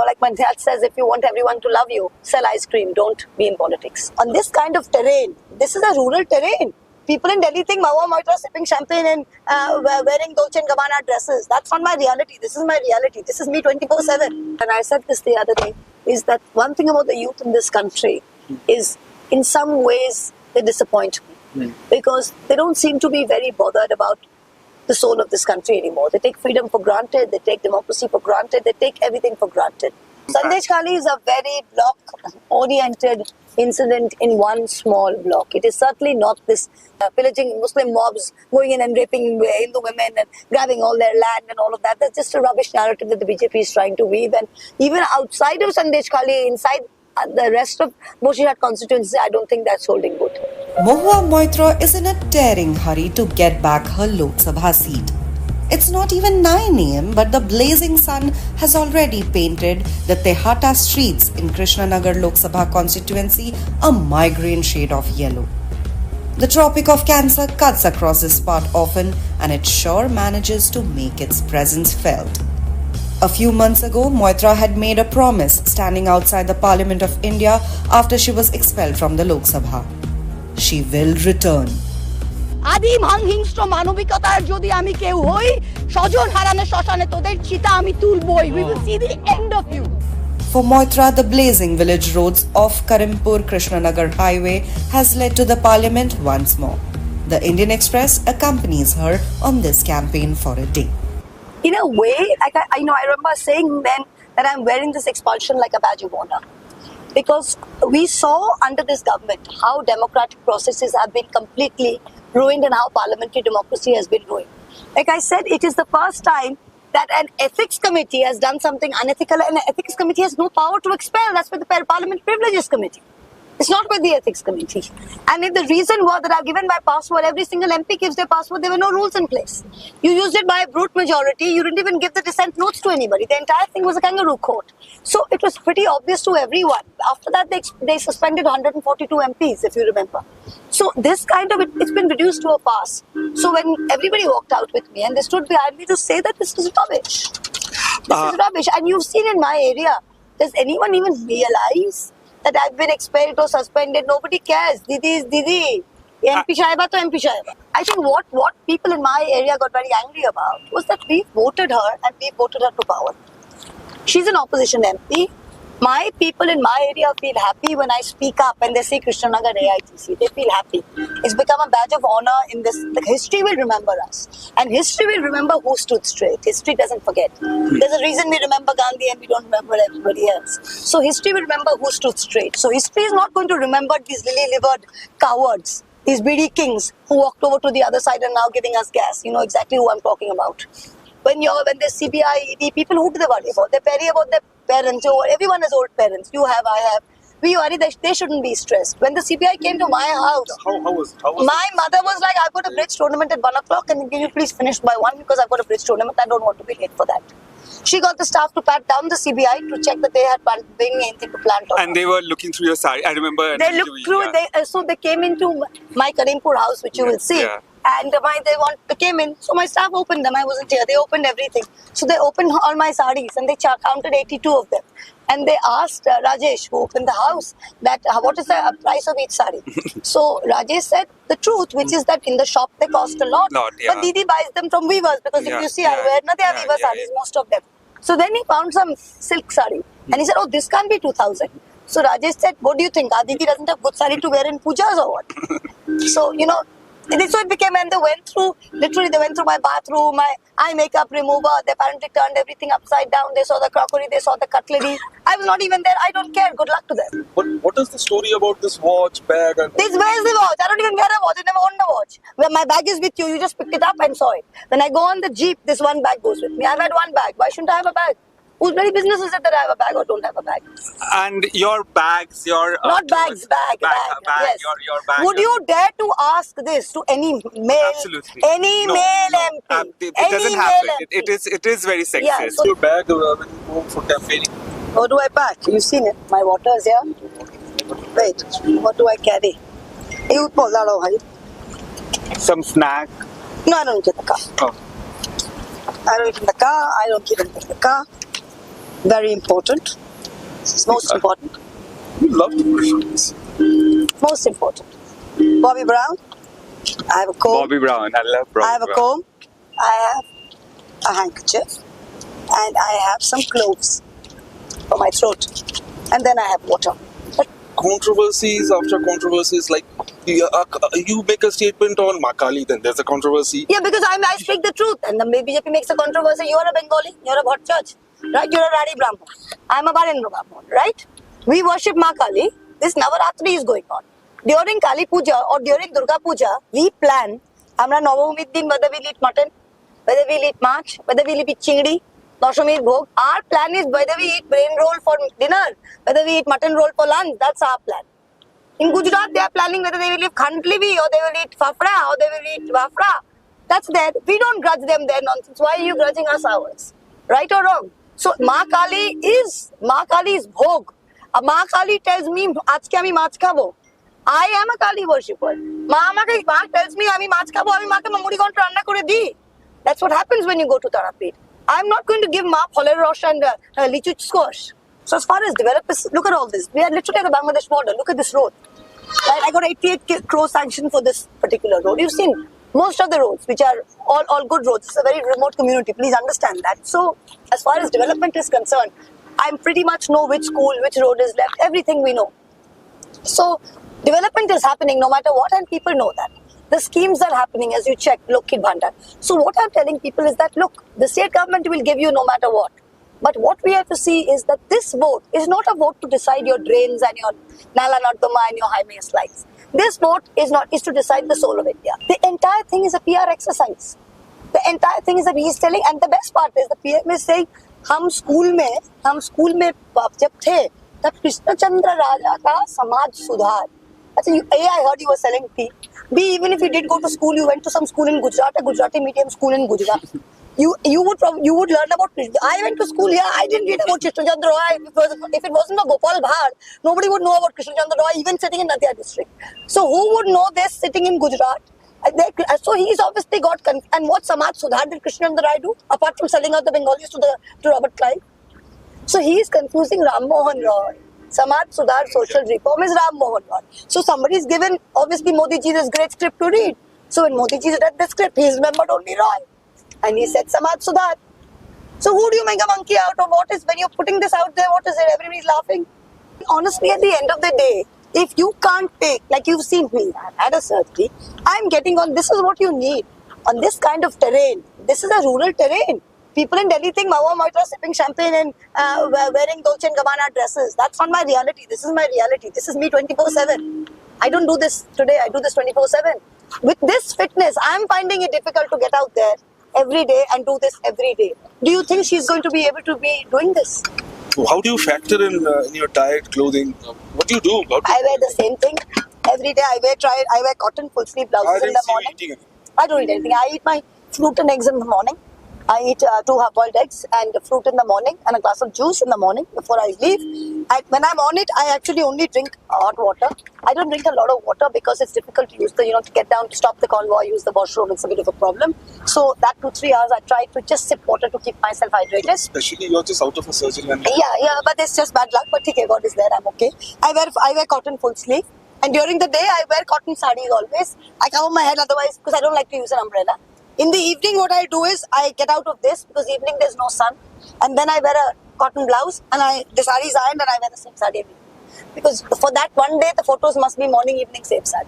like my dad says, if you want everyone to love you, sell ice cream, don't be in politics. On this kind of terrain, this is a rural terrain. People in Delhi think Mahua Moitra sipping champagne and wearing Dolce & Gabbana dresses. That's not my reality. This is my reality. This is me 24/7. And I said this the other day, is that one thing about the youth in this country is in some ways they disappoint me. Because they don't seem to be very bothered about the soul of this country anymore. They take freedom for granted, they take democracy for granted, they take everything for granted. Sandesh Khali is a very block-oriented incident in one small block. It is certainly not this pillaging Muslim mobs going in and raping Hindu women and grabbing all their land and all of that. That's just a rubbish narrative that the BJP is trying to weave. And even outside of Sandesh Khali, inside the rest of Boshihat constituency, I don't think that's holding good. Mahua Moitra is in a tearing hurry to get back her Lok Sabha seat. It's not even 9 a.m. but the blazing sun has already painted the Tehata streets in Krishnanagar Lok Sabha constituency a migraine shade of yellow. The Tropic of Cancer cuts across this spot often, and it sure manages to make its presence felt. A few months ago, Moitra had made a promise standing outside the Parliament of India after she was expelled from the Lok Sabha. She will return. আদিম হিংস্র মানবিকতার যদি আমি কেউ হই স্বজন হারানোর শ্মশানে তোদের চিতা আমি তুলবই we will see the end of you. For Moitra, the blazing village roads of Karimpur-Krishnanagar highway has led to the parliament once more. The Indian Express accompanies her on this campaign for a day. In a way, like I remember saying then that I'm wearing this expulsion like a badge of honor. Because we saw under this government how democratic processes have been completely ruined and how parliamentary democracy has been ruined. Like I said, it is the first time that an ethics committee has done something unethical, and an ethics committee has no power to expel. That's with the Parliament Privileges Committee. It's not with the ethics committee. And if the reason was that I've given my password, every single MP gives their password, there were no rules in place. You used it by a brute majority, you didn't even give the dissent notes to anybody. The entire thing was a kangaroo court. So it was pretty obvious to everyone. After that, they suspended 142 MPs, if you remember. So this kind of, it's been reduced to a farce. So when everybody walked out with me and they stood behind me to say that this is rubbish. This is rubbish. And you've seen in my area, does anyone even realize that I've been expelled or suspended? Nobody cares. Didi is Didi. MP Shaiba to MP Shaiba. I think what people in my area got very angry about was that we voted her and we voted her to power. She's an opposition MP. My people in my area feel happy when I speak up and they say Krishnanagar AITC. They feel happy. It's become a badge of honor in this. The history will remember us. And history will remember who stood straight. History doesn't forget. There's a reason we remember Gandhi and we don't remember everybody else. So history will remember who stood straight. So history is not going to remember these lily-livered cowards, these BD kings who walked over to the other side and now giving us gas. You know exactly who I'm talking about. When there's CBI, ED, people, who do they worry about? They worry about their parents. Everyone has old parents. You have, I have. We worry that they shouldn't be stressed. When the CBI came to my house, how was my mother was like, I've got a bridge tournament at 1 o'clock and can you please finish by 1 because I've got a bridge tournament. I don't want to be late for that. She got the staff to pat down the CBI to check that they had bring anything to plant. And they were looking through your sari. I remember. They looked through. So they came into my Karimpur house, which you will see. Yeah. And they came in. So my staff opened them. I wasn't here. They opened everything. So they opened all my saris and they counted 82 of them. And they asked Rajesh, who opened the house, that what is the price of each sari? So Rajesh said the truth, which is that in the shop they cost a lot. But Didi buys them from weavers because if you see, I wear they are weaver saris, most of them. So then he found some silk sari and he said, oh, this can't be 2,000. So Rajesh said, what do you think? Didi doesn't have good sari to wear in pujas or what? So, so it became, and they went through my bathroom, my eye makeup remover. They apparently turned everything upside down. They saw the crockery, they saw the cutlery. I was not even there. I don't care. Good luck to them. But what is the story about this watch, bag? Where's the watch? I don't even wear a watch. I never owned a watch. When my bag is with you, you just picked it up and saw it. When I go on the jeep, this one bag goes with me. I've had one bag. Why shouldn't I have a bag? Whose bloody business is it that I have a bag or don't have a bag? And your bags, your... Not bags, bag. Yes. Your bag. Would you dare to ask this to any male? Absolutely. Any male MP? It doesn't happen. It is very sexist. Yeah, so Your bag when you go for campaigning? what do I pack? You've seen it. My water is here. Wait, what do I carry? You pull that over. Some snack. No, I don't get the car. Oh. I don't eat in the car. I don't keep in the car. Very important. It's most important. You love the Christians. Most important. Bobby Brown. I have a comb. Bobby Brown. I love Bobby I have a Brown. comb. I have a handkerchief. And I have some cloves for my throat. And then I have water. But Controversies after controversies, like you make a statement on Makali, then there's a controversy. yeah, because I speak the truth. And the BJP makes a controversy. You're a Bengali. You're a Bhat Church. Right? You're a Radi Brahman. I'm a Barendra Brahman. Right? We worship Ma Kali. This Navaratri is going on. During Kali Puja or during Durga Puja, we plan. Amra Navamid din whether we'll eat mutton, whether we'll eat mach, whether we'll eat chingdi, Dashamid bhog. Our plan is whether we eat brain roll for dinner, whether we eat mutton roll for lunch. That's our plan. In Gujarat, they are planning whether they will eat khandlivi or they will eat fafra or they will eat wafra. That's there. We don't grudge them their nonsense. Why are you grudging us ours? Right or wrong? So Ma Kali is bhog. Ma Kali tells me, "Ajke ami mach khabo." I am a Kali worshipper. Ma tells me, "Ami mach khabo, ami maake mamuri gon ranna kore di." That's what happens when you go to Tarapet. I'm not going to give Ma Pholer Rosh and Lichu squash. So as far as developers, look at all this. We are literally at the Bangladesh border. Look at this road. Right? I got 88 crore sanction for this particular road. You've seen most of the roads, which are all good roads. It's a very remote community. Please understand that. So as far as development is concerned, I pretty much know which school, which road is left. Everything we know. So development is happening no matter what, and people know that. The schemes are happening as you check, look, Kid Bhandar. So what I'm telling people is that, look, the state government will give you no matter what. But what we have to see is that this vote is not a vote to decide your drains and your Nala Nardama and your highway slides. This vote is to decide the soul of India. The entire thing is a PR exercise. The entire thing is that he is telling, and the best part is the PM is saying, हम school में जब थे तब कृष्णचंद्र राजा का समाज सुधार. I heard you were selling tea. B, even if you did go to school, you went to some school in Gujarat, a Gujarati medium school in Gujarat. You would learn about Krishna. I went to school here. I didn't read about Krishna Chandra Roy. If it wasn't for Gopal Bhar, nobody would know about Krishna Chandra Roy, even sitting in Nadia district. So who would know this sitting in Gujarat? So he's obviously got and what Samaj Sudhar did Krishna Chandra Roy do apart from selling out the Bengalis to Robert Clive? So he is confusing Ram Mohan Roy. Samaj Sudhar social reform is Ram Mohan Roy. So somebody is given obviously Modi ji this great script to read. So when Modi ji read the script, he remembered only Roy. And he said Samaj Sudhar. So who do you make a monkey out of? What is, when you're putting this out there, what is it? Everybody's laughing. Honestly, at the end of the day, if you can't take, like you've seen me, I've had a surgery, I'm getting on, this is what you need. On this kind of terrain, this is a rural terrain. People in Delhi think Mahua Moitra sipping champagne and wearing Dolce & Gabbana dresses. That's not my reality. This is my reality. This is me 24/7. I don't do this today. I do this 24/7. With this fitness, I'm finding it difficult to get out there every day and do this every day. Do you think she's going to be able to be doing this? How do you factor in your diet, clothing? What do you do? I wear the same thing every day. I wear cotton full sleeve blouses in the morning. Eating anything. I don't eat anything. I eat my fruit and eggs in the morning. I eat 2 hard-boiled eggs and fruit in the morning and a glass of juice in the morning before I leave. When I'm on it, I actually only drink hot water. I don't drink a lot of water because it's difficult to use to get down, to stop the convoy, use the washroom. It's a bit of a problem. So that 2-3 hours, I try to just sip water to keep myself hydrated. Especially you're just out of a surgery. And Yeah, but it's just bad luck. But okay, God is there. I'm okay. I wear cotton full sleeve. And during the day, I wear cotton sarees always. I cover my head otherwise because I don't like to use an umbrella. In the evening, what I do is I get out of this because evening there's no sun. And then I wear a cotton blouse and the saree is ironed and I wear the same saree every day. Because for that one day, the photos must be morning, evening, same saree.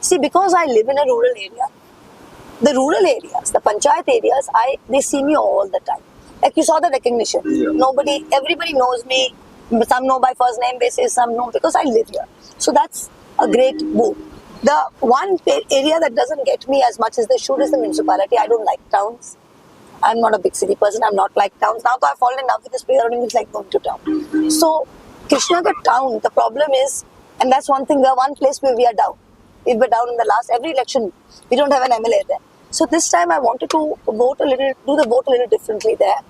See, because I live in a rural area, the rural areas, the panchayat areas, they see me all the time. Like you saw the recognition. Yeah. Everybody knows me. Some know by first name basis, some know because I live here. So that's a great boom. The one area that doesn't get me as much as they should is the municipality. I don't like towns. I'm not a big city person. I'm not like towns. Now that I've fallen in love with this place, I don't even like going to town. So Krishnagar town, the problem is, and that's one thing, we're one place where we are down. We were down in the last, every election, we don't have an MLA there. So this time I wanted to do the vote a little differently there.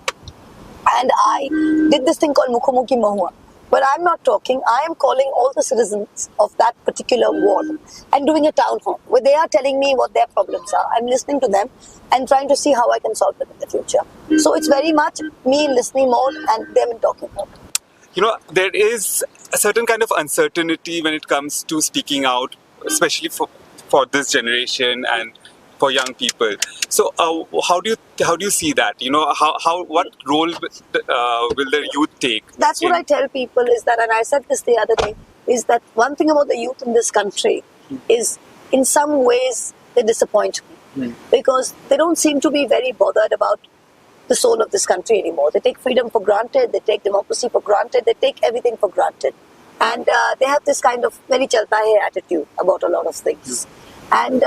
And I did this thing called Mukhamukhi Mahua. But I'm not talking. I am calling all the citizens of that particular ward and doing a town hall where they are telling me what their problems are. I'm listening to them and trying to see how I can solve them in the future. So it's very much me in listening mode and them in talking mode. You know, there is a certain kind of uncertainty when it comes to speaking out, especially for this generation and for young people. So, how do you see that? You know, what role will the youth take? That's what I tell people is that, and I said this the other day, is that one thing about the youth in this country is in some ways they disappoint me because they don't seem to be very bothered about the soul of this country anymore. They take freedom for granted, they take democracy for granted, they take everything for granted. And they have this kind of very chalta hai attitude about a lot of things. And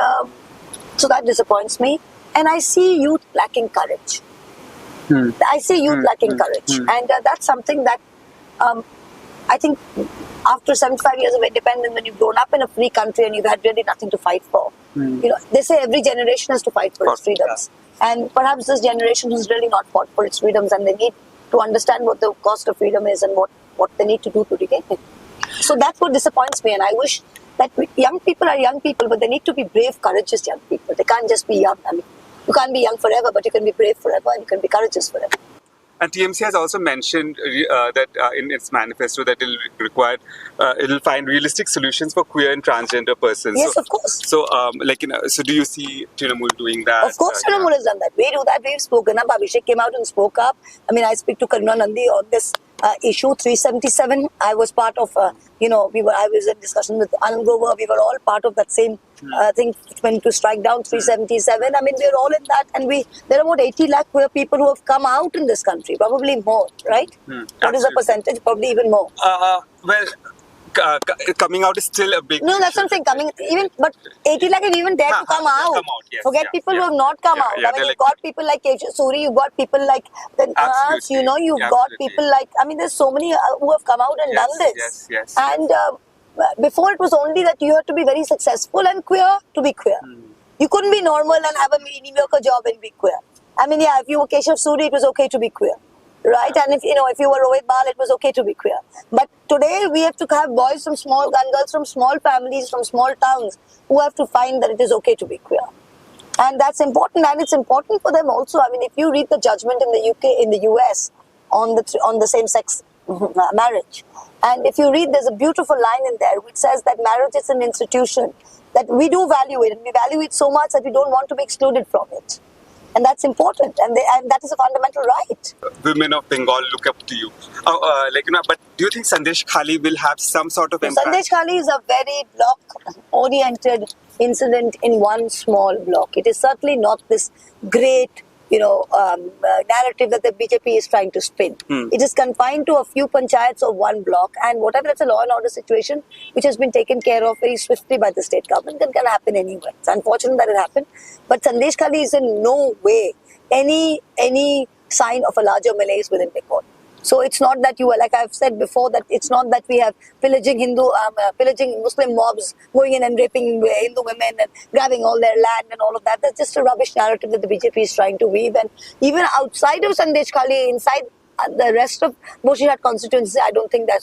so that disappoints me. And I see youth lacking courage. I see youth lacking courage. And that's something that I think after 75 years of independence, when you've grown up in a free country and you've had really nothing to fight for, you know, they say every generation has to fight for its freedoms. And perhaps this generation has really not fought for its freedoms and they need to understand what the cost of freedom is and what they need to do to regain it. So that's what disappoints me, and I wish that young people are young people, but they need to be brave, courageous young people. They can't just be young. I mean, you can't be young forever, but you can be brave forever and you can be courageous forever. And TMC has also mentioned that in its manifesto that it'll find realistic solutions for queer and transgender persons. Yes, of course. So, so do you see Trinamool doing that? Of course, Trinamool has done that. We do that. We've spoken up. Abhishek came out and spoke up. I mean, I speak to Karuna Nandi on this issue 377. I was part of, I was in discussion with Anand Grover. We were all part of that same thing when to strike down 377. I mean, we're all in that, and there are about 80 lakh queer people who have come out in this country, probably more, right? What is the percentage? Probably even more. Coming out is still a big. No, that's what I'm saying. But 80 lakh have even dared to come out. Yes, Forget people who have not come out. I mean, you've got people like Suri, you've got people like the Nas, you've got people like. I mean, there's so many who have come out and done this. Yes. And before it was only that you had to be very successful and queer to be queer. You couldn't be normal and have a mediocre job and be queer. I mean, if you were Keshav Suri, it was okay to be queer. Right, and if you were Rohit Bal, it was okay to be queer. But today we have to have boys from small and girls from small families, from small towns, who have to find that it is okay to be queer, and that's important. And it's important for them also. I mean, if you read the judgment in the UK, in the US, on the same-sex marriage, and if you read, there's a beautiful line in there which says that marriage is an institution that we do value it, and we value it so much that we don't want to be excluded from it. And that's important, and that is a fundamental right. Women of Bengal look up to you. But do you think Sandesh Khali will have some sort of impact? Sandesh Khali is a very block-oriented incident in one small block. It is certainly not this great, narrative that the BJP is trying to spin. It is confined to a few panchayats of one block, and whatever that's a law and order situation which has been taken care of very swiftly by the state government and can happen anywhere. It's unfortunate that it happened, but Sandesh Khali is in no way any sign of a larger malaise within Bengal. So it's not that like I've said before, that it's not that we have pillaging Muslim mobs going in and raping Hindu women and grabbing all their land and all of that. That's just a rubbish narrative that the BJP is trying to weave. And even outside of Sandesh Khali, inside the rest of Boshihat constituency, I don't think that's